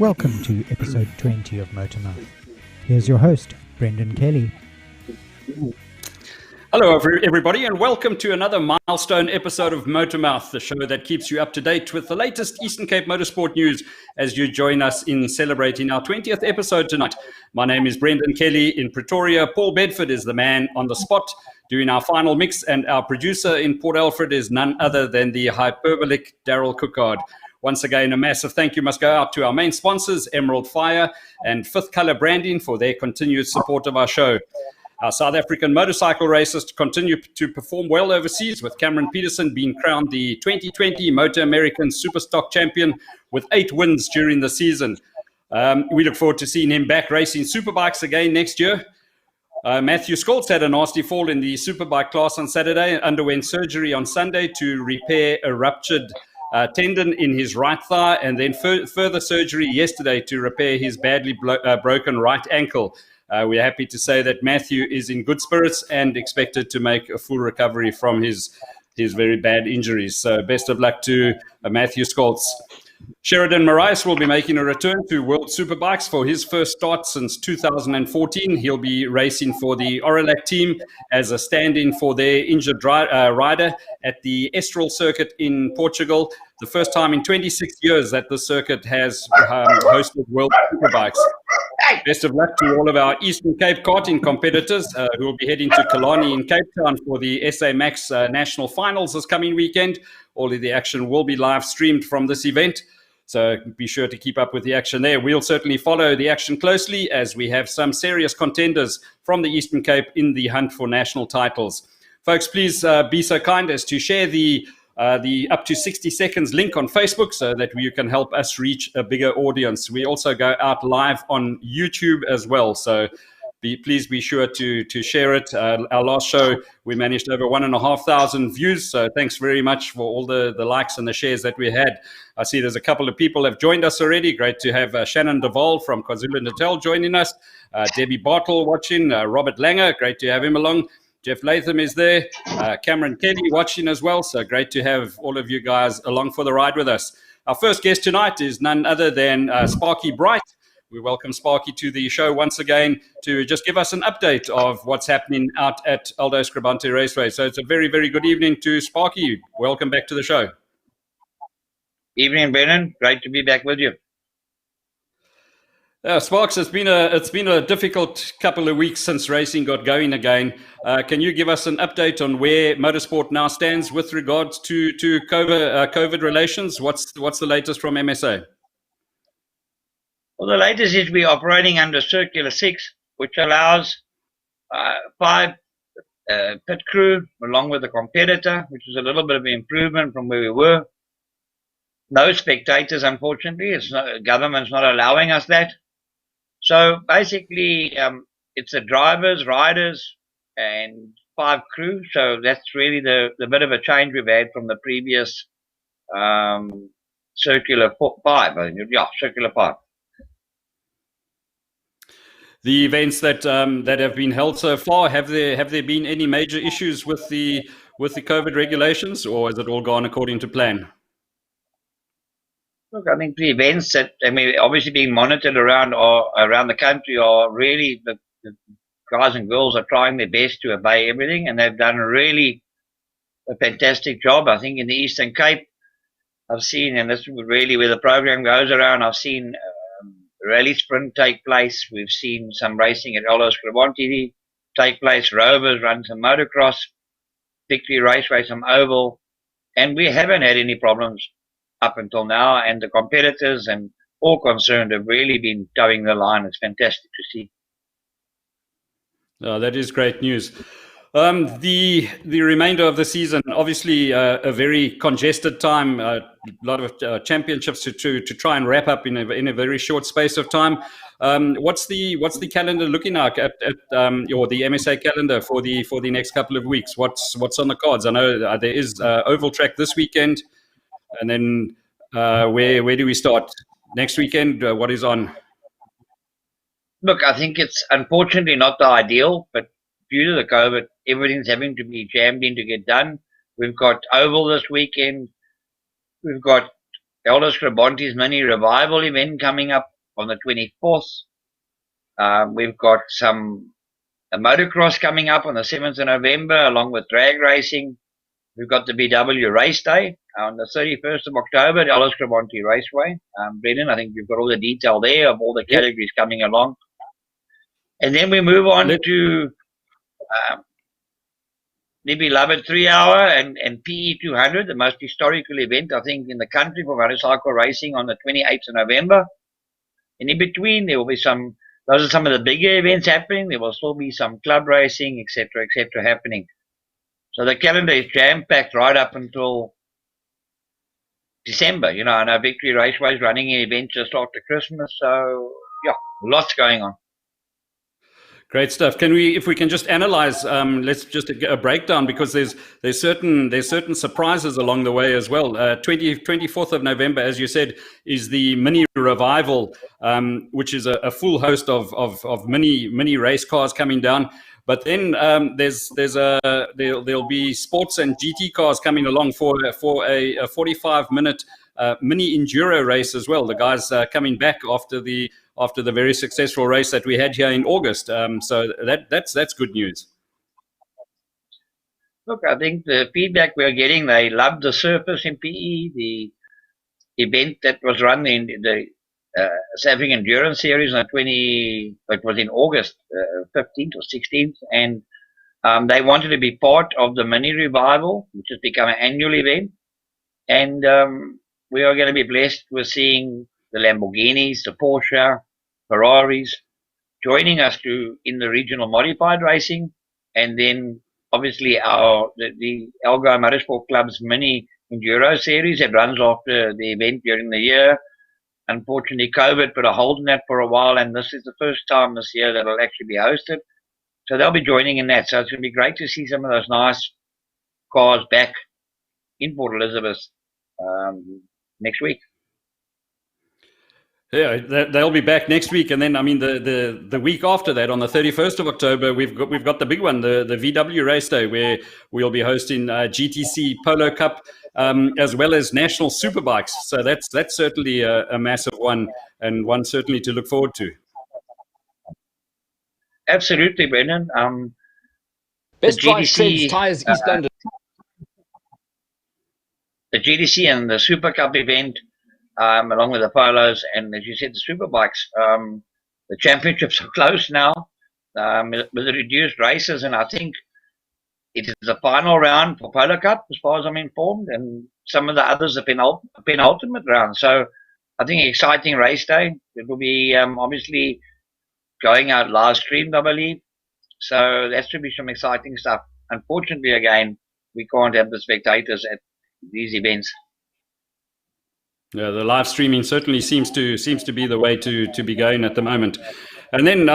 Welcome to episode 20 of Motormouth. Here's your host, Brendan Kelly. Hello everybody, and welcome to another milestone episode of Motormouth, the show that keeps you up to date with the latest Eastern Cape motorsport news as you join us in celebrating our 20th episode tonight. My name is Brendan Kelly in Pretoria. Paul Bedford is the man on the spot doing our final mix, and our producer in Port Alfred is none other than the hyperbolic Daryl Cookard. Once again, a massive thank you must go out to our main sponsors, Emerald Fire and Fifth Colour Branding, for their continued support of our show. Our South African motorcycle racers continue to perform well overseas, with Cameron Peterson being crowned the 2020 Motor American Superstock champion with 8 wins during the season. We look forward to seeing him back racing superbikes again next year. Matthew Skoltz had a nasty fall in the superbike class on Saturday and underwent surgery on Sunday to repair a ruptured tendon in his right thigh, and then further surgery yesterday to repair his badly broken right ankle. We're happy to say that Matthew is in good spirits and expected to make a full recovery from his very bad injuries. So best of luck to Matthew Skoltz. Sheridan Marais will be making a return to World Superbikes for his first start since 2014. He'll be racing for the Orelac team as a stand-in for their injured rider at the Estoril circuit in Portugal. The first time in 26 years that the circuit has hosted World Superbikes. Best of luck to all of our Eastern Cape karting competitors who will be heading to Killarney in Cape Town for the SA Max National Finals this coming weekend. All of the action will be live streamed from this event, so be sure to keep up with the action there. We'll certainly follow the action closely as we have some serious contenders from the Eastern Cape in the hunt for national titles. Folks, please be so kind as to share the up to 60 seconds link on Facebook so that you can help us reach a bigger audience. We also go out live on YouTube as well, so please be sure to share it. Our last show, we managed over 1,500 views, so thanks very much for all the likes and the shares that we had. I see there's a couple of people have joined us already. Great to have Shannon Deval from KwaZulu-Natal joining us, Debbie Bartle watching, Robert Langer, great to have him along. Jeff Latham is there, Cameron Kelly watching as well, so great to have all of you guys along for the ride with us. Our first guest tonight is none other than Sparky Bright. We welcome Sparky to the show once again to just give us an update of what's happening out at Aldo Scribante Raceway. So it's a very, very good evening to Sparky. Welcome back to the show. Evening, Brennan. Great to be back with you. Sparks, it's been a difficult couple of weeks since racing got going again. Can you give us an update on where motorsport now stands with regards to COVID relations? What's the latest from MSA? Well, the latest is we're operating under Circular 6, which allows 5 pit crew along with a competitor, which is a little bit of an improvement from where we were. No spectators, unfortunately. Government's not allowing us that. So basically, it's the drivers, riders, and 5 crew. So that's really the bit of a change we've had from the previous Circular 5. Yeah, Circular 5. The events that have been held so far, have there been any major issues with the COVID regulations, or has it all gone according to plan? Look, I think the events that obviously being monitored around the country are really the guys and girls are trying their best to obey everything, and they've done really a fantastic job. I think in the Eastern Cape, I've seen, and this is really where the program goes around, I've seen rally sprint take place. We've seen some racing at Aldo Scribante take place. Rovers run some motocross, Victory Raceway, some oval, and we haven't had any problems up until now. And the competitors and all concerned have really been towing the line. It's fantastic to see. That is great news. The remainder of the season, obviously a very congested time, a lot of championships to try and wrap up in a very short space of time. What's the calendar looking like or the MSA calendar for the next couple of weeks? What's on the cards? I know there is oval track this weekend, and then where do we start next weekend? What is on? Look, I think it's unfortunately not the ideal, but due to the COVID, everything's having to be jammed in to get done. We've got oval this weekend. We've got Aldo Scribante's mini revival event coming up on the 24th. We've got a motocross coming up on the 7th of November, along with drag racing. We've got the VW Race Day on the 31st of October at Aldo Scribante Raceway. Brendan, I think you've got all the detail there of all the categories coming along. And then we move on to the beloved 3-hour and PE 200, the most historical event, I think, in the country for motorcycle racing on the 28th of November. And in between, there will be those are some of the bigger events happening. There will still be some club racing, etc., happening. So the calendar is jam-packed right up until December. You know, I know Victory Raceway is running an event just after Christmas. So, yeah, lots going on. Great stuff. If we can just analyze, let's just get a breakdown, because there's certain surprises along the way as well. 24th of November, as you said, is the mini revival, which is a full host of mini race cars coming down. But then there'll be sports and GT cars coming along for a 45-minute mini enduro race as well. The guys coming back after the very successful race that we had here in August. So that's good news. Look, I think the feedback we're getting, they love the surface in PE, the event that was run in the South African Endurance Series on it was in August 15th or 16th, and they wanted to be part of the mini revival, which has become an annual event. And we are going to be blessed with seeing the Lamborghinis, the Porsche, Ferraris joining us in the regional modified racing, and then obviously the Algo Motorsport Club's mini enduro series that runs after the event during the year. Unfortunately, COVID put a hold on that for a while, and this is the first time this year that it'll actually be hosted. So they'll be joining in that. So it's going to be great to see some of those nice cars back in Port Elizabeth next week. Yeah, they'll be back next week, and then the week after that, on the 31st of October, we've got the big one, the VW Race Day, where we'll be hosting GTC Polo Cup as well as National Superbikes. So that's certainly a massive one, and one certainly to look forward to. Absolutely, Brendan. Best Drive Trends Tyres East London. The GDC and the Super Cup event, along with the polos, and as you said, the superbikes. The championships are close now with the reduced races, and I think it is the final round for Polo Cup, as far as I'm informed, and some of the others are penultimate round. So I think exciting race day. It will be obviously going out live streamed, I believe. So that should be some exciting stuff. Unfortunately, again, we can't have the spectators at these events. Yeah, the live streaming certainly seems to be the way to be going at the moment. And then,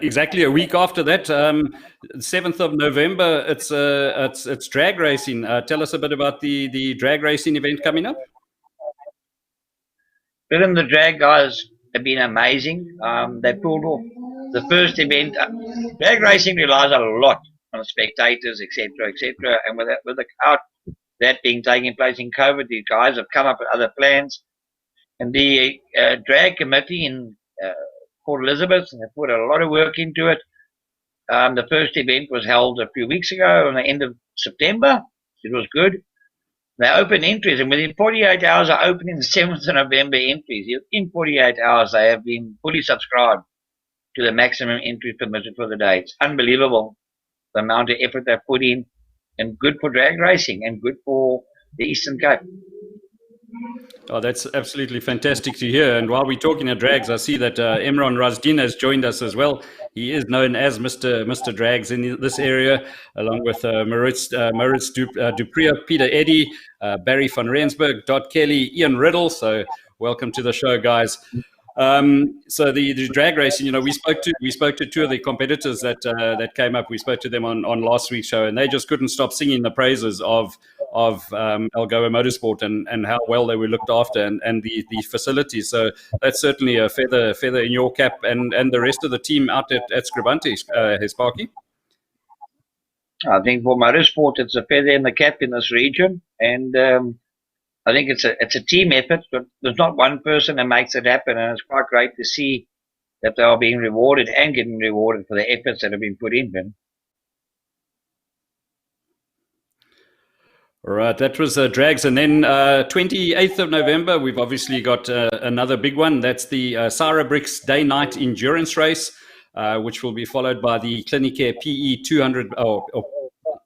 exactly a week after that, 7th of November, it's drag racing. Tell us a bit about the drag racing event coming up. Bill, the drag guys have been amazing. They pulled off the first event. Drag racing relies a lot on the spectators, etc., and without that being taking place in COVID, the guys have come up with other plans. And the drag committee in Port Elizabeth have put a lot of work into it. The first event was held a few weeks ago on the end of September. It was good. They opened entries, and within 48 hours of opening the 7th of November entries, in 48 hours they have been fully subscribed to the maximum entry permitted for the day. It's unbelievable the amount of effort they've put in, and good for drag racing and good for the Eastern Cape. Oh, that's absolutely fantastic to hear. And while we're talking of drags, I see that Emron Razdin has joined us as well. He is known as Mr. Drags in this area, along with Marais Dupree, Peter Eddy, Barry van Rensburg, Dot Kelly, Ian Riddle. So welcome to the show, guys. So the drag racing, we spoke to two of the competitors that came up. We spoke to them on last week's show, and they just couldn't stop singing the praises of Algoa Motorsport and how well they were looked after and the facilities. So that's certainly a feather in your cap, and the rest of the team out at Scribante, Sparky. I think for motorsport, it's a feather in the cap in this region, and I think it's a team effort. But there's not one person that makes it happen, and it's quite great to see that they are being rewarded and getting rewarded for the efforts that have been put in, Ben. All right, that was Drags. And then 28th of November, we've obviously got another big one. That's the Marais Ellis day-night endurance race, which will be followed by the Clinicare PE 200,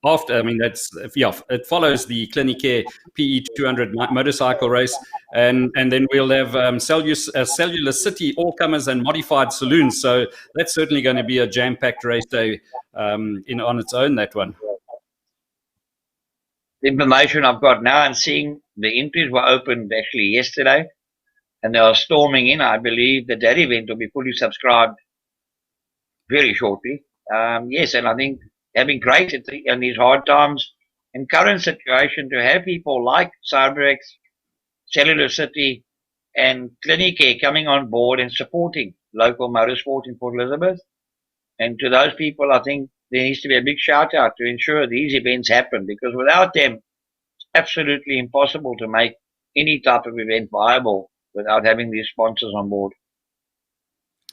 after, I mean, it follows the Clinicare PE 200 motorcycle race. And then we'll have Cellular City, all-comers and modified saloons. So that's certainly going to be a jam-packed race day on its own, that one. The information I've got now and seeing the entries were opened actually yesterday, and they are storming in. I believe that event will be fully subscribed very shortly. Yes, and I think having great in these hard times and current situation to have people like Cybrex, Cellular City, and Clinicare coming on board and supporting local motorsport in Port Elizabeth. And to those people, I think there needs to be a big shout out to ensure these events happen, because without them, it's absolutely impossible to make any type of event viable without having these sponsors on board.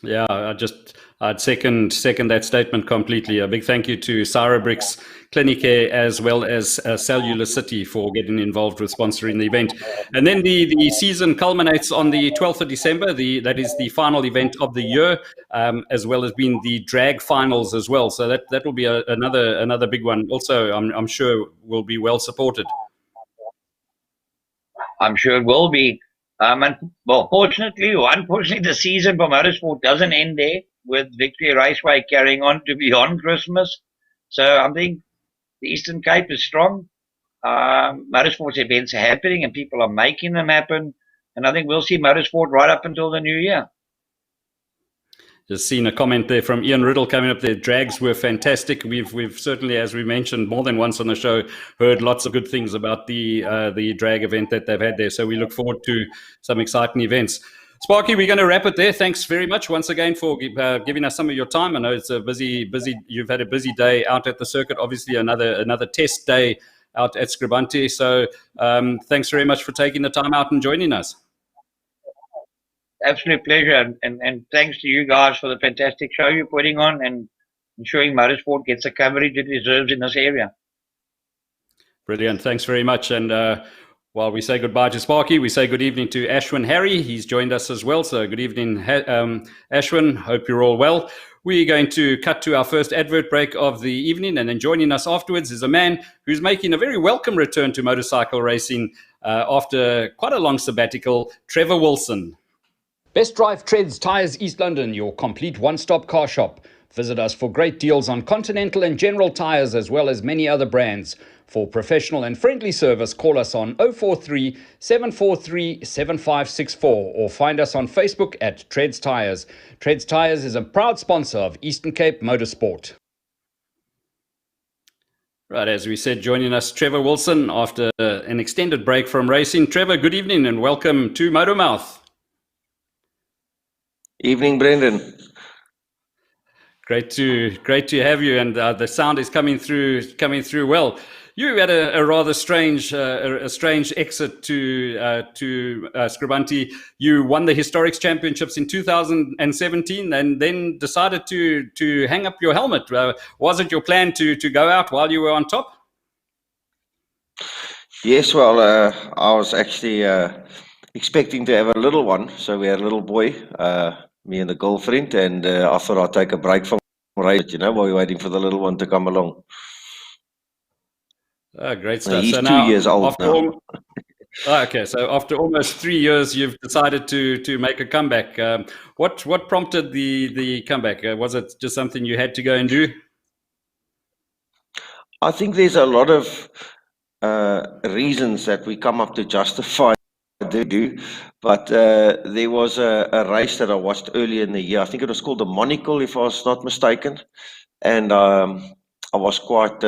Yeah, I'd second that statement completely. A big thank you to Marais, Clinicare, as well as Cellular City for getting involved with sponsoring the event. And then the season culminates on the 12th of December. That is the final event of the year, as well as being the drag finals as well. So that will be another big one. Also, I'm sure will be well supported. I'm sure it will be. Fortunately or unfortunately, the season for motorsport doesn't end there, with Victory Raceway carrying on to beyond Christmas. So I think the Eastern Cape is strong. Motorsports events are happening and people are making them happen. And I think we'll see motorsport right up until the new year. Just seen a comment there from Ian Riddle coming up there. Drags were fantastic. We've certainly, as we mentioned more than once on the show, heard lots of good things about the drag event that they've had there. So we look forward to some exciting events. Sparky, we're going to wrap it there. Thanks very much once again for giving us some of your time. I know it's a busy. You've had a busy day out at the circuit. Obviously, another test day out at Scribante. So thanks very much for taking the time out and joining us. Absolute pleasure, and thanks to you guys for the fantastic show you're putting on and ensuring motorsport gets the coverage it deserves in this area. Brilliant. Thanks very much. And while we say goodbye to Sparky, we say good evening to Ashwin Harry. He's joined us as well. So good evening, Ashwin. Hope you're all well. We're going to cut to our first advert break of the evening, and then joining us afterwards is a man who's making a very welcome return to motorcycle racing after quite a long sabbatical, Trevor Wilson. Best Drive Treads Tyres East London, your complete one-stop car shop. Visit us for great deals on Continental and General tyres, as well as many other brands. For professional and friendly service, call us on 043 743 7564 or find us on Facebook at Treads Tyres. Treads Tyres is a proud sponsor of Eastern Cape Motorsport. Right, as we said, joining us, Trevor Wilson, after an extended break from racing. Trevor, good evening and welcome to Motormouth. Evening, Brendan. Great to have you, and the sound is coming through well. You had a rather strange exit to Scribante. You won the Historics Championships in 2017, and then decided to hang up your helmet. Was it your plan to go out while you were on top? Yes, well, I was actually expecting to have a little one, so we had a little boy. Me and the girlfriend, and I thought I'd take a break from race, while we're waiting for the little one to come along. Great stuff. He's so 2 now, years old now. Okay, so after almost 3 years, you've decided to make a comeback. What prompted the comeback? Was it just something you had to go and do? I think there's a lot of reasons that we come up to justify do, but there was a race that I watched earlier in the year. I think it was called the Monocle, if I was not mistaken, and I was quite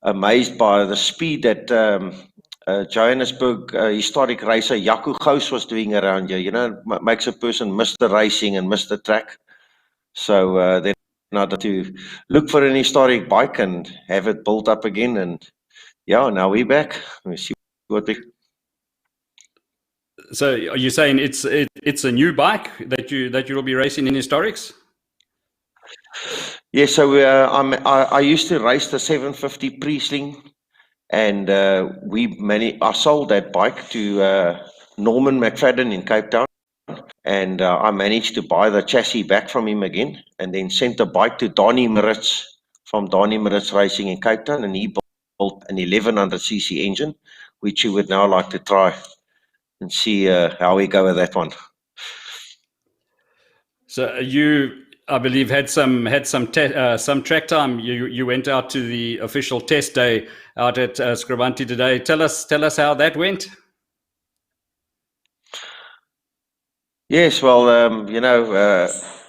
amazed by the speed that Johannesburg historic racer Jaco Gous was doing around here. It makes a person miss the racing and miss the track. So then I had to look for an historic bike and have it built up again, and yeah, now we're back. We see what we. So are you saying it's a new bike that you'll be racing in historics? Yeah, so I used to race the 750 Priesling, and I sold that bike to Norman McFadden in Cape Town, and I managed to buy the chassis back from him again, and then sent the bike to Donnie Maritz from Donnie Maritz Racing in Cape Town, and he built an 1100cc engine, which he would now like to try and see how we go with that one. So you, I believe, had some track time. You went out to the official test day out at Scribante today. Tell us how that went. Yes, well,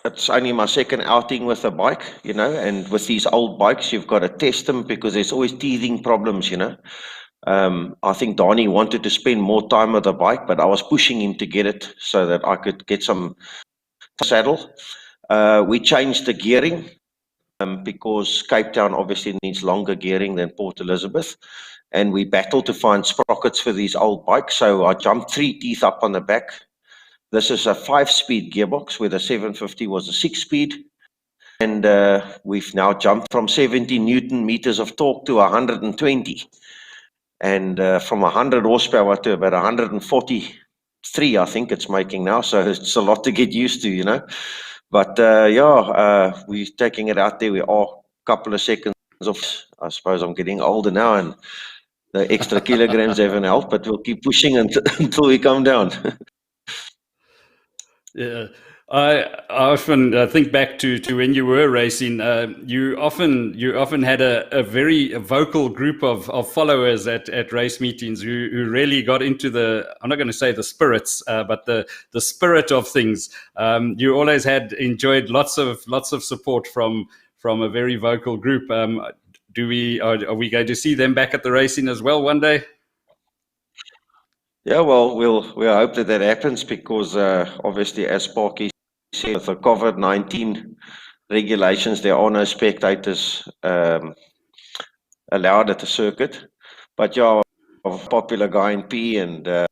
it's only my second outing with a bike, and with these old bikes, you've got to test them because there's always teething problems, I think Donnie wanted to spend more time with the bike, but I was pushing him to get it so that I could get some saddle. We changed the gearing because Cape Town obviously needs longer gearing than Port Elizabeth, and we battled to find sprockets for these old bikes. So I jumped 3 teeth up on the back. This is a 5-speed gearbox where the 750 was a 6-speed. And we've now jumped from 70 Newton meters of torque to 120. And from 100 horsepower to about 143, I think it's making now. So it's a lot to get used to, But we're taking it out there. We are a couple of seconds off. I suppose I'm getting older now and the extra kilograms haven't helped, but we'll keep pushing until we come down. Yeah, I often think back to when you were racing. You often had a very vocal group of followers at race meetings who really got into I'm not going to say the spirits, but the spirit of things. You always enjoyed lots of support from a very vocal group. Are we going to see them back at the racing as well one day? Yeah, well, we'll hope that happens because obviously, as Sparky said, with the COVID-19 regulations, there are no spectators allowed at the circuit. But I'm a popular guy in P, and I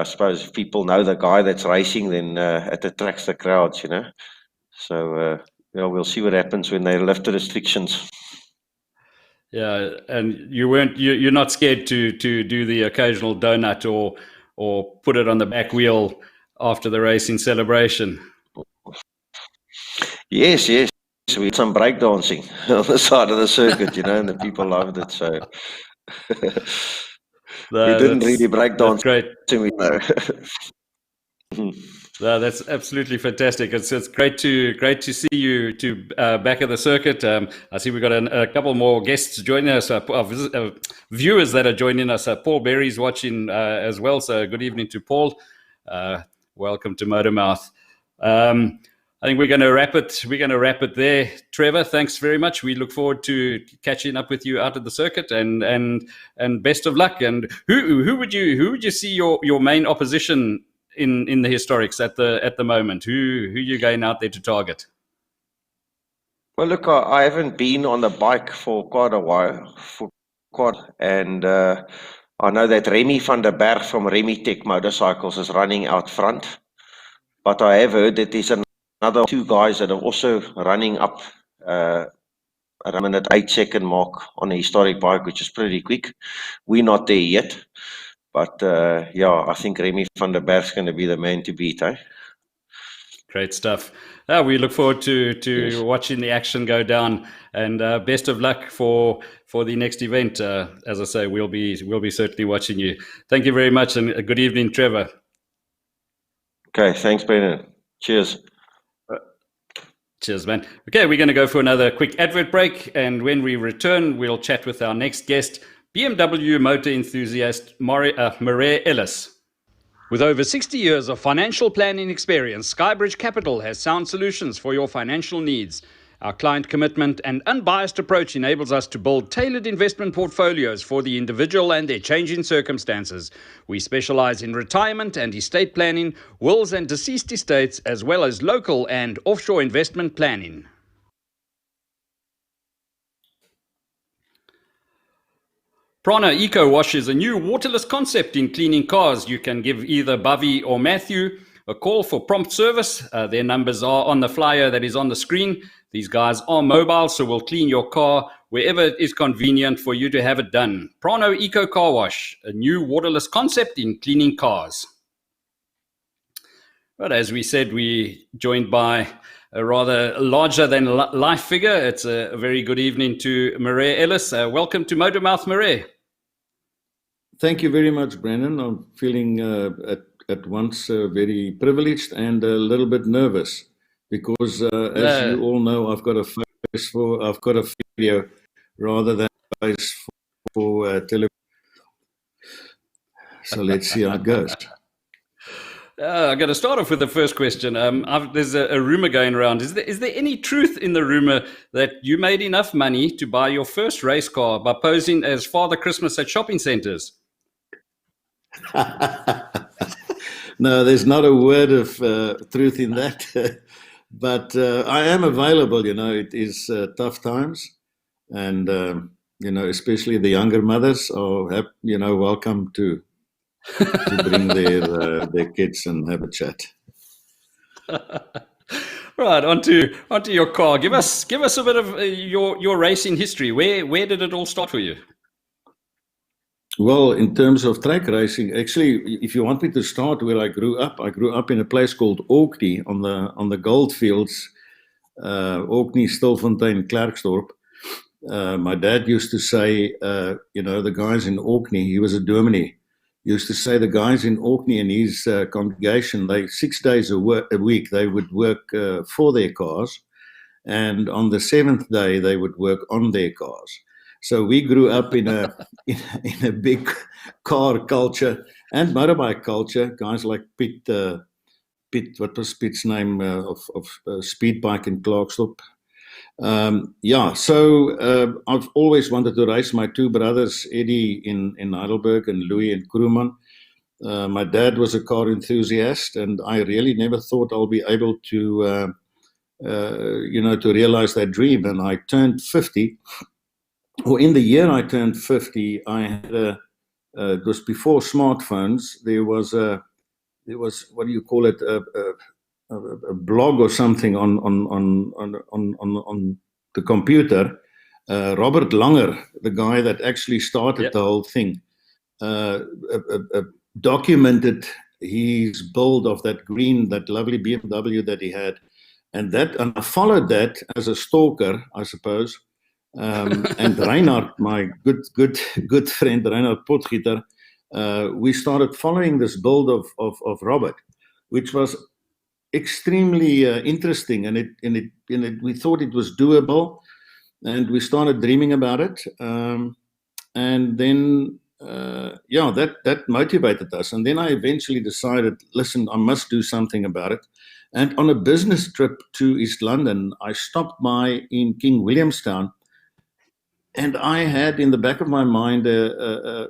suppose if people know the guy that's racing, then it attracts the crowds, So we'll see what happens when they lift the restrictions. Yeah, and you're not scared to do the occasional donut or put it on the back wheel after the racing celebration. Yes. We had some breakdancing on the side of the circuit, and the people loved it. So we didn't really breakdance. That's great. No, that's absolutely fantastic. It's great to see you back at the circuit. I see we've got a couple more guests joining us, viewers that are joining us. Paul Berry's watching as well. So good evening to Paul. Welcome to Motormouth. I think we're going to wrap it. We're going to wrap it there. Trevor, thanks very much. We look forward to catching up with you out at the circuit, and best of luck. And who would you see your main opposition in the historics at the moment? Who you going out there to target? Well, look, I haven't been on the bike for quite a while, and I know that Remy van der Berg from Remy Tech Motorcycles is running out front, but I have heard that there's another 2 guys that are also running up around that 8-second mark on a historic bike, which is pretty quick. We're not there yet. But I think Remy van der Berg is going to be the man to beat, eh? Great stuff. We look forward to watching the action go down, and best of luck for the next event. As I say, we'll be certainly watching you. Thank you very much, and good evening, Trevor. Okay, thanks, Brendan. Cheers. Cheers, man. Okay, we're going to go for another quick advert break, and when we return, we'll chat with our next guest, BMW motor enthusiast Marais Ellis. With over 60 years of financial planning experience, Skybridge Capital has sound solutions for your financial needs. Our client commitment and unbiased approach enables us to build tailored investment portfolios for the individual and their changing circumstances. We specialize in retirement and estate planning, wills and deceased estates, as well as local and offshore investment planning. Prana Eco Wash is a new waterless concept in cleaning cars. You can give either Bubby or Matthew a call for prompt service. Their numbers are on the flyer that is on the screen. These guys are mobile, so we'll clean your car wherever it is convenient for you to have it done. Prano Eco Car Wash, a new waterless concept in cleaning cars. But as we said, we joined by a rather larger than life figure. It's a very good evening to Marais Ellis. Welcome to Motormouth, Marais. Thank you very much, Brendan. I'm feeling at once very privileged and a little bit nervous because, as you all know, I've got a video rather than a face for television. So let's see how it goes. I'm going to start off with the first question. There's a rumor going around. Is there any truth in the rumor that you made enough money to buy your first race car by posing as Father Christmas at shopping centers? No, there's not a word of truth in that. But I am available, it is tough times. And, especially the younger mothers are, welcome to bring their kids and have a chat. Right, onto your car. Give us a bit of your racing history. Where did it all start for you? Well, in terms of track racing, actually, if you want me to start where I grew up in a place called Orkney on the goldfields, Orkney, Stilfontein, Klerksdorp. My dad used to say, the guys in Orkney, he was a dominee, used to say the guys in Orkney and his congregation, 6 days a week, they would work for their cars. And on the seventh day, they would work on their cars. So we grew up in a big car culture and motorbike culture. Guys like Pitt, what was Pitt's name of Speed Bike in Klerksdorp? So I've always wanted to race. My two brothers, Eddie in Heidelberg and Louis in Kroeman. My dad was a car enthusiast, and I really never thought I'll be able to, to realize that dream. And I turned 50. Well, in the year I turned 50, I had it was before smartphones. There was what do you call it, a blog or something on the computer. Robert Langer, the guy that actually started the whole thing, documented his build of that lovely BMW that he had, and I followed that as a stalker, I suppose. And Reinhard, my good friend Reinhard Potgieter, we started following this build of Robert, which was extremely interesting, and we thought it was doable, and we started dreaming about it, and then that motivated us. And then I eventually decided, listen, I must do something about it. And on a business trip to East London, I stopped by in King Williamstown. And I had in the back of my mind, I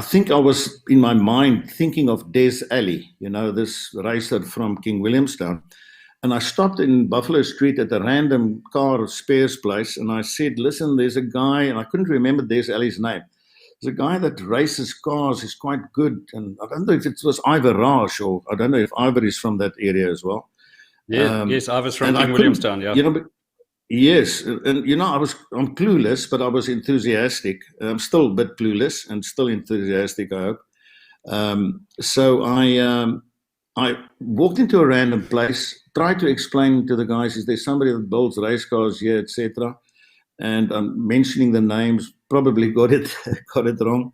think I was in my mind thinking of Des Alley, this racer from King Williamstown. And I stopped in Buffalo Street at a random car spares place. And I said, listen, there's a guy, and I couldn't remember Des Alley's name. There's a guy that races cars, is quite good. And I don't know if it was Ivor Raj, or I don't know if Ivor is from that area as well. Yes, Ivor's from King Williamstown, yeah. Yes, and I'm clueless, but I was enthusiastic. I'm still a bit clueless and still enthusiastic, I hope. So I walked into a random place, tried to explain to the guys, is there somebody that builds race cars here, etc. And I'm mentioning the names, probably got it wrong.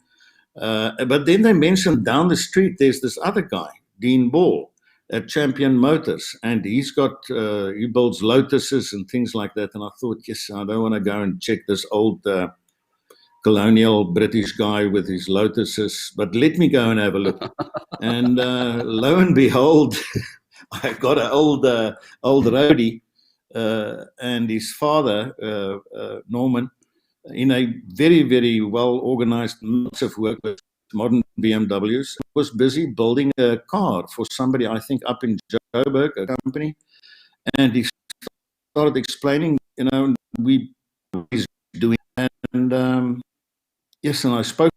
But then they mentioned down the street, there's this other guy, Dean Ball, at Champion Motors, and he builds Lotuses and things like that. And I thought, yes, I don't want to go and check this old colonial British guy with his Lotuses, but let me go and have a look. And lo and behold, I got an old roadie and his father, Norman, in a very, very well organized massive work with modern BMWs, was busy building a car for somebody, I think, up in Joburg, a company. And he started explaining, what he's doing. And yes, and I spoke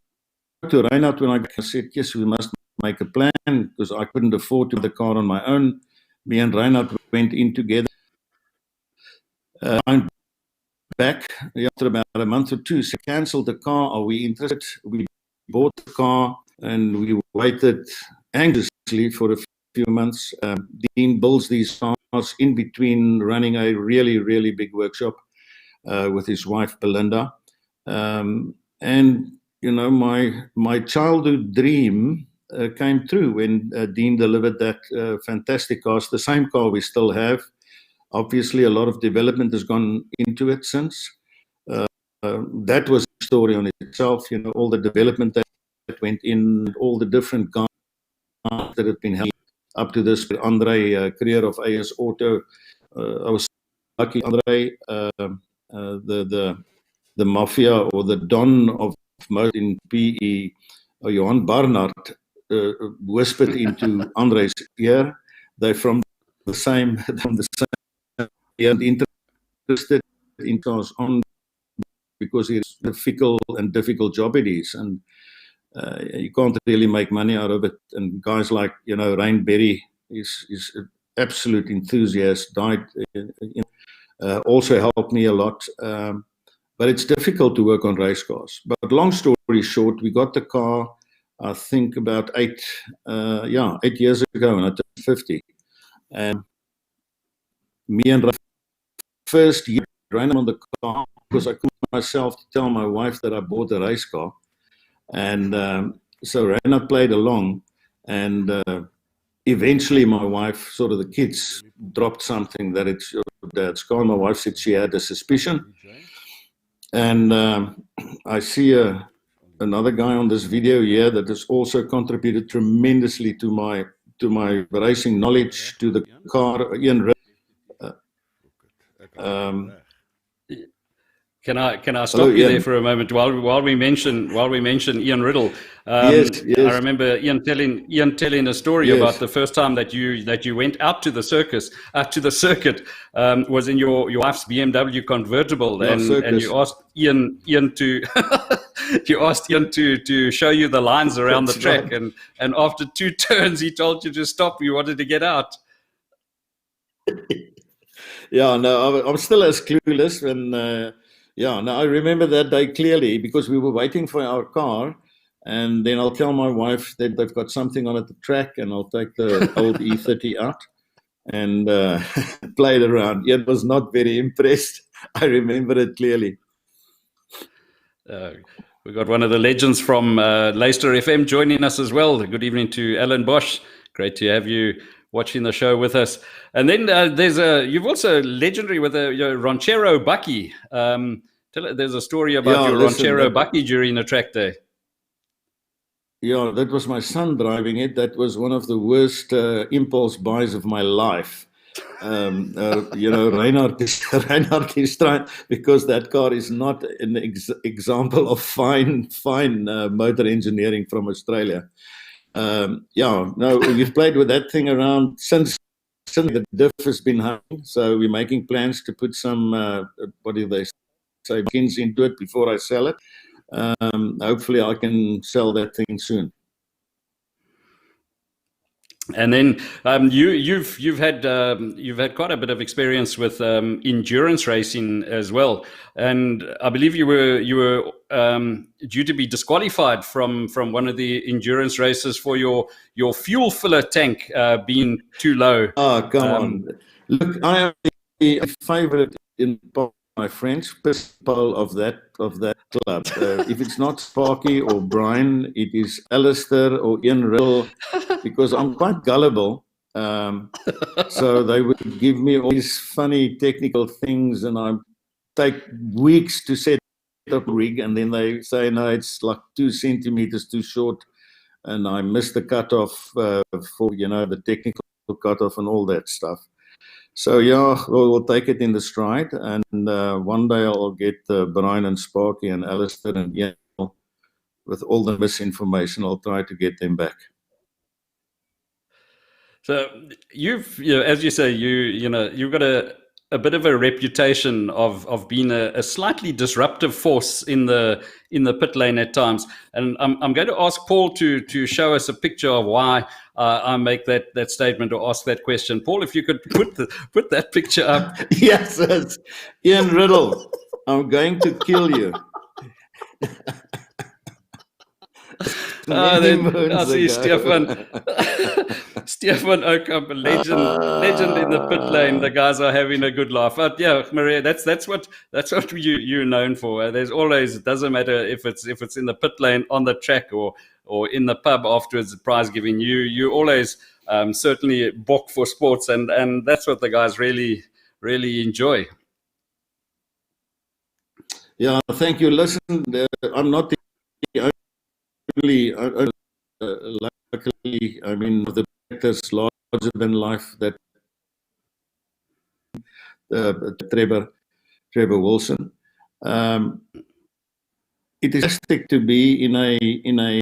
to Reinhard when I said, yes, we must make a plan because I couldn't afford to buy the car on my own. Me and Reinhard went in together. I'm back after about a month or two. So cancelled the car. Are we interested? We bought the car and we waited anxiously for a few months. Dean builds these cars in between running a really, really big workshop with his wife, Belinda. And, you know, my childhood dream came true when Dean delivered that fantastic car. It's the same car we still have. Obviously, a lot of development has gone into it since. That was a story on itself, you know, all the development that went in, all the different cars that have been held up to this. Andre, career of AS Auto. I was lucky, Andre, the mafia or the don of motor in PE, Johan Barnard, whispered into Andre's ear. They're from the same, and interested in cars on because it's a fickle and difficult job it is, and you can't really make money out of it. And guys like, you know, Rain Berry is an absolute enthusiast. Died, also helped me a lot. But it's difficult to work on race cars. But long story short, we got the car, I think about 8 years ago, and I turned 50. And me and first year ran on the car because I couldn't myself to tell my wife that I bought a race car. And so Reinhard played along, and eventually my wife, sort of the kids, dropped something that it's your dad's car. My wife said she had a suspicion. And I see another guy on this video here that has also contributed tremendously to my racing knowledge, to the car. Ian, Can I stop you there for a moment while we mention Ian Riddle? Yes. I remember Ian telling a story about the first time that you went out to the circuit was in your wife's BMW convertible, and you asked Ian to to show you the lines around the track, right. and after 2 turns he told you to stop. You wanted to get out. Yeah, no, I'm still as clueless when. I remember that day clearly because we were waiting for our car, and then I'll tell my wife that they've got something on at the track, and I'll take the old E30 out and play it around. Ian was not very impressed. I remember it clearly. We got one of the legends from Leicester FM joining us as well. Good evening to Alan Bosch. Great to have you watching the show with us. And then you've also legendary with your Ranchero Bucky. There's a story about your Ranchero Bucky during a track day. Yeah, that was my son driving it. That was one of the worst impulse buys of my life. Reinhard is trying, because that car is not an example of fine motor engineering from Australia. We've played with that thing around since the diff has been hung. So we're making plans to put some, what do they say, skins into it before I sell it. Hopefully I can sell that thing soon. And then you've had quite a bit of experience with endurance racing as well, and I believe you were due to be disqualified from one of the endurance races for your fuel filler tank being too low. Oh, come on! Look, I am the favorite in my French principal of that club. If it's not Sparky or Brian, it is Alistair or Ian Riddle, because I'm quite gullible. So they would give me all these funny technical things, and I take weeks to set up a rig, and then they say, no, it's like 2 centimeters too short, and I missed the cutoff for the technical cutoff and all that stuff. So we'll take it in the stride, and one day I'll get Brian and Sparky and Alistair and Ian with all the misinformation. I'll try to get them back. So as you say, you've got a a bit of a reputation of being a slightly disruptive force in the pit lane at times. And I'm going to ask Paul to show us a picture of why I make that statement or ask that question. Paul, if you could put that picture up. Yes, it's Ian Riddle. I'm going to kill you. I see Stefan. Stefan Okamp, a legend in the pit lane. The guys are having a good laugh. But yeah, Marais, that's what you're known for. There's always, it doesn't matter if it's in the pit lane, on the track, or in the pub afterwards, the prize giving. You always certainly book for sports, and that's what the guys really enjoy. Yeah, thank you. Listen, I'm not the only. Luckily, I mean, the directors larger than life that Trevor Wilson. It is fantastic to be in a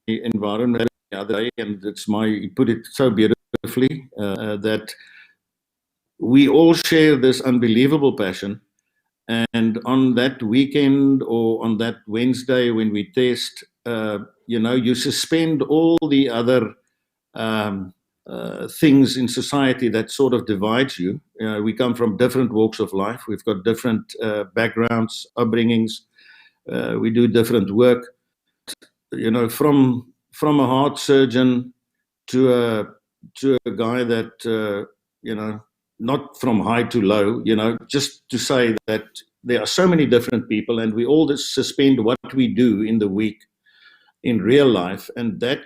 environment the other day, and you put it so beautifully that we all share this unbelievable passion. And on that weekend or on that Wednesday when we test, you suspend all the other things in society that sort of divides you. We come from different walks of life. We've got different backgrounds, upbringings. We do different work. From a heart surgeon to a guy that not from high to low. Just to say that there are so many different people, and we all suspend what we do in the week in real life, and that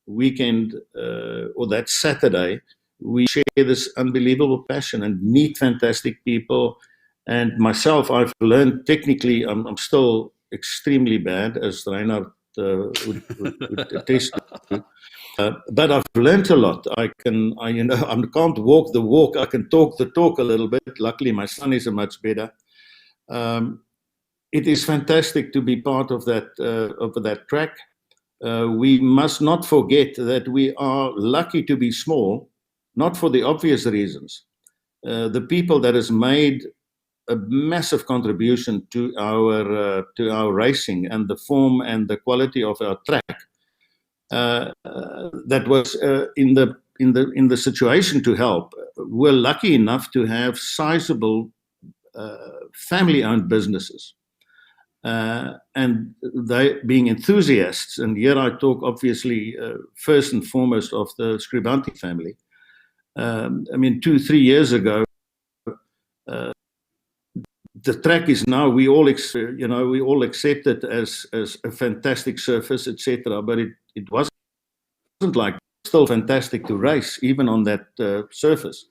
weekend or that Saturday we share this unbelievable passion and meet fantastic people. And myself, I've learned technically, I'm still extremely bad, as Reinhard would attest to. But I've learned a lot. I can't walk the walk. I can talk the talk a little bit. Luckily, my son is much better. It is fantastic to be part of that track. We must not forget that we are lucky to be small, not for the obvious reasons. The people that has made a massive contribution to our racing and the form and the quality of our track. That was in the situation to help. We're lucky enough to have sizable family-owned businesses, and they being enthusiasts. And here I talk obviously first and foremost of the Scribante family. 2-3 years ago, the track is now, we all accept it as a fantastic surface, etc. But it wasn't like, still fantastic to race even on that surface.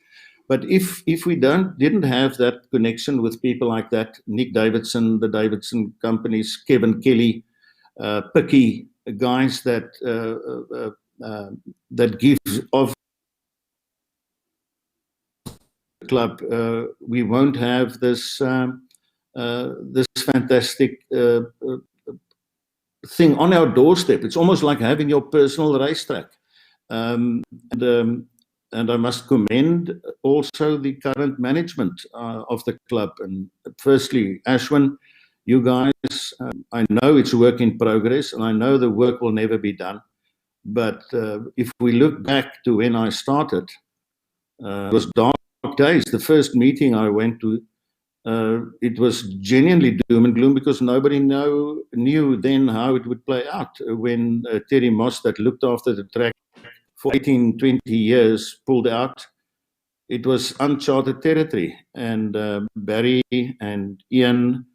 But if we didn't have that connection with people like that, Nick Davidson, the Davidson companies, Kevin Kelly, Picky, guys that gives of club, we won't have this fantastic thing on our doorstep. It's almost like having your personal racetrack. And I must commend also the current management of the club. And firstly, Ashwin, you guys, I know it's work in progress, and I know the work will never be done. But if we look back to when I started, it was dark days. The first meeting I went to, it was genuinely doom and gloom, because nobody knew then how it would play out. When Terry Moss, that looked after the track for 18-20 years, pulled out, it was uncharted territory. And Barry and Ian,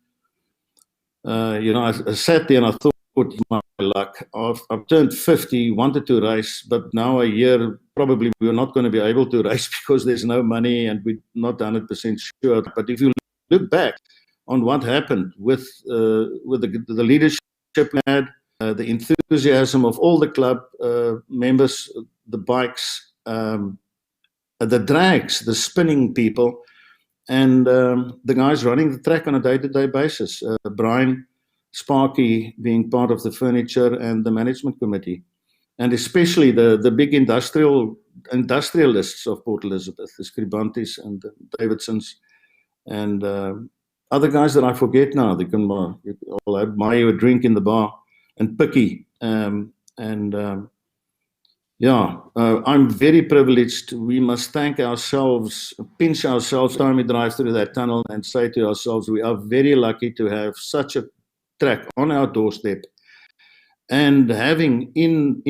I sat there and I thought, my luck, I've turned 50, wanted to race, but now a year probably we're not going to be able to race because there's no money and we're not 100% sure. But if you look back on what happened with the leadership we had, the enthusiasm of all the club members, the bikes, the drags, the spinning people, and the guys running the track on a day-to-day basis. Brian, Sparky being part of the furniture and the management committee. and especially the big industrialists of Port Elizabeth, the Scribantes and the Davidsons, and other guys that I forget now. They can all buy you a drink in the bar, and Picky, I'm very privileged. We must thank ourselves, pinch ourselves time we drive through that tunnel, and say to ourselves, we are very lucky to have such a track on our doorstep, and having in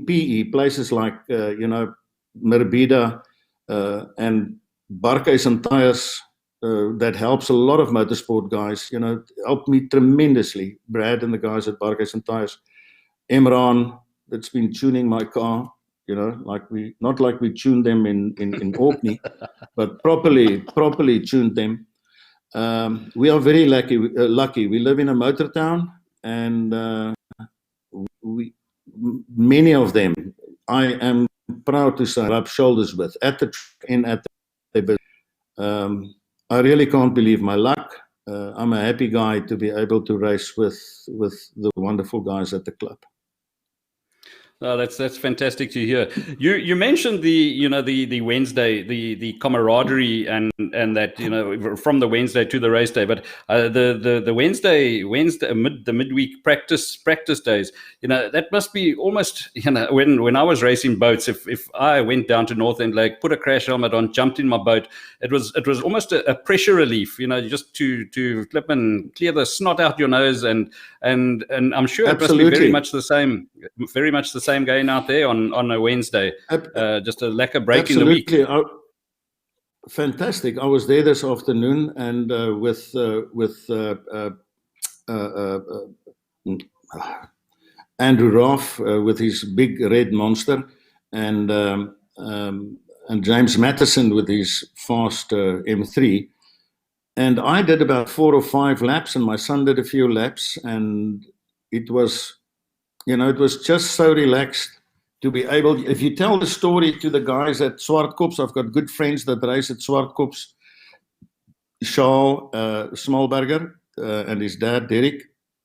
PE places like Merbida and Barcase and Tires. That helps a lot of motorsport guys, helped me tremendously. Brad and the guys at Barcase and Tires. Emran, that's been tuning my car, not like we tuned them in Orkney, but properly tuned them. We are very lucky. We live in a motor town, and many of them, I am proud to say, rub shoulders with at the track and at the business. I really can't believe my luck. I'm a happy guy to be able to race with the wonderful guys at the club. Oh, that's fantastic to hear. You mentioned the Wednesday, the camaraderie and that from the Wednesday to the race day, but the Wednesday the midweek practice days, that must be almost when I was racing boats, if I went down to North End Lake, put a crash helmet on, jumped in my boat, it was almost a pressure relief, just to flip and clear the snot out your nose, and I'm sure it must be very much the same going out there on a Wednesday. Just a lack of break in the week. Fantastic. I was there this afternoon, and with Andrew Roth with his big red monster, and James Matheson with his fast M3. And I did about 4 or 5 laps, and my son did a few laps, and it was just so relaxed to be able. If you tell the story to the guys at Swartkops, I've got good friends that race at Swartkops. Charles Smallberger and his dad, Derek,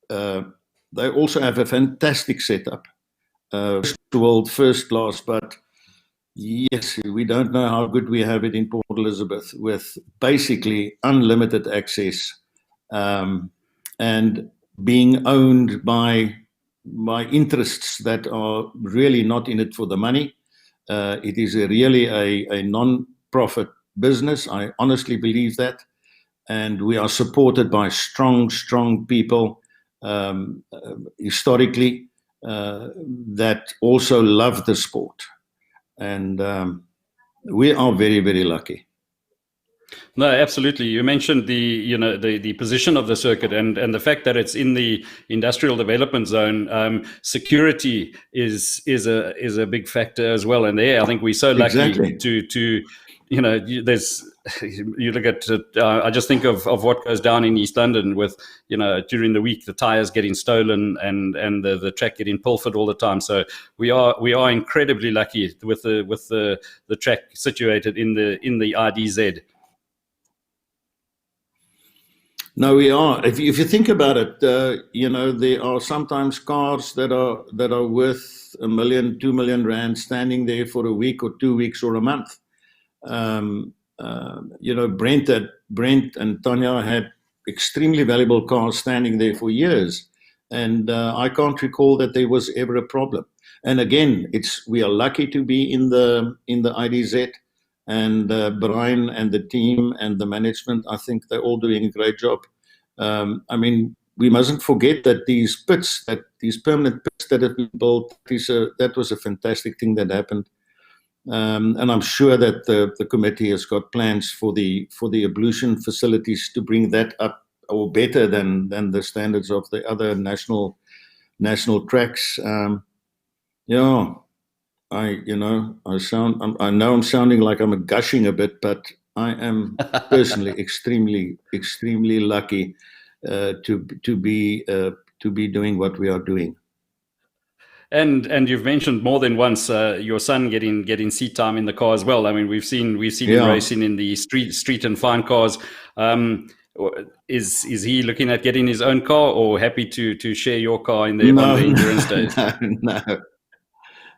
they also have a fantastic setup. World first class, but yes, we don't know how good we have it in Port Elizabeth, with basically unlimited access and being owned by interests that are really not in it for the money. It is really a non-profit business. I honestly believe that. And we are supported by strong people historically that also love the sport. And we are very, very lucky. No, absolutely. You mentioned the position of the circuit and the fact that it's in the industrial development zone. Security is a big factor as well. And there, I think we're so lucky to there's. You look at I just think of what goes down in East London with during the week, the tires getting stolen and the track getting pilfered all the time. So we are incredibly lucky with the track situated in the IDZ. No, we are. If you think about it, there are sometimes cars that are worth $1 million, $2 million rand standing there for a week or 2 weeks or a month. Brent and Tanya had extremely valuable cars standing there for years, and I can't recall that there was ever a problem. And again, we are lucky to be in the IDZ. And Brian and the team and the management, I think they're all doing a great job. We mustn't forget that these permanent pits that have been built, that was a fantastic thing that happened. And I'm sure that the committee has got plans for the ablution facilities to bring that up or better than the standards of the other national tracks. I know I'm sounding like I'm gushing a bit, but I am personally extremely lucky to be doing what we are doing. And you've mentioned more than once your son getting seat time in the car as well. I mean, we've seen him racing in the street and fine cars. Is he looking at getting his own car, or happy to share your car on the endurance days?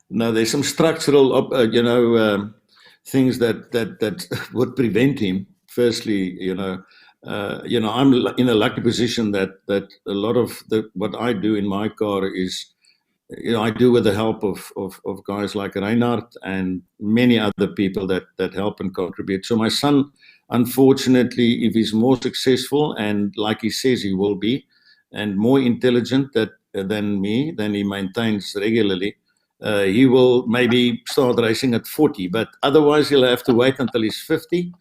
No. There's some structural, things that would prevent him. Firstly, I'm in a lucky position that a lot of what I do in my car is, I do with the help of guys like Reinhard and many other people that help and contribute. So my son, unfortunately, if he's more successful, and like he says he will be, and more intelligent than me, than he maintains regularly, he will maybe start racing at 40. But otherwise, he'll have to wait until he's 50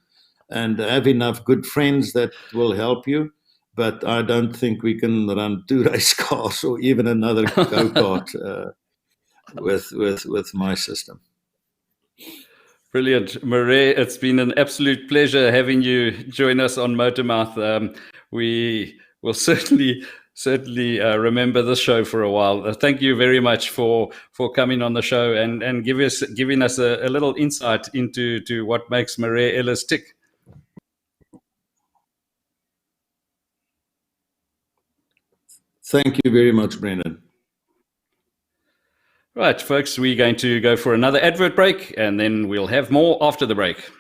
and have enough good friends that will help you. But I don't think we can run 2 race cars or even another go-kart with my system. Brilliant. Marais, it's been an absolute pleasure having you join us on Motormouth. We will certainly remember this show for a while. Thank you very much for coming on the show and giving us a little insight into what makes Marais Ellis tick. Thank you very much, Brendan. Right, folks, we're going to go for another advert break, and then we'll have more after the break.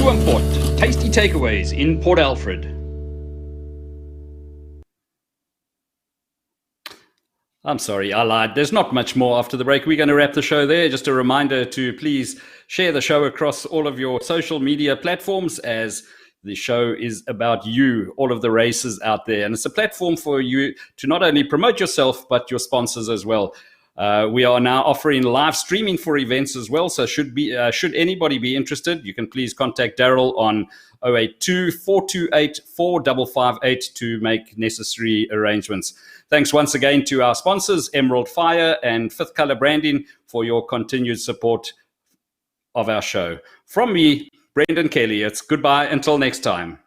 Import, tasty takeaways in Port Alfred. I'm sorry, I lied. There's not much more after the break. We're going to wrap the show there. Just a reminder to please share the show across all of your social media platforms, as the show is about you, all of the races out there. And it's a platform for you to not only promote yourself, but your sponsors as well. We are now offering live streaming for events as well. So should anybody be interested, you can please contact Daryl on 082-428-4558 to make necessary arrangements. Thanks once again to our sponsors, Emerald Fire and Fifth Color Branding, for your continued support of our show. From me, Brendan Kelly, it's goodbye until next time.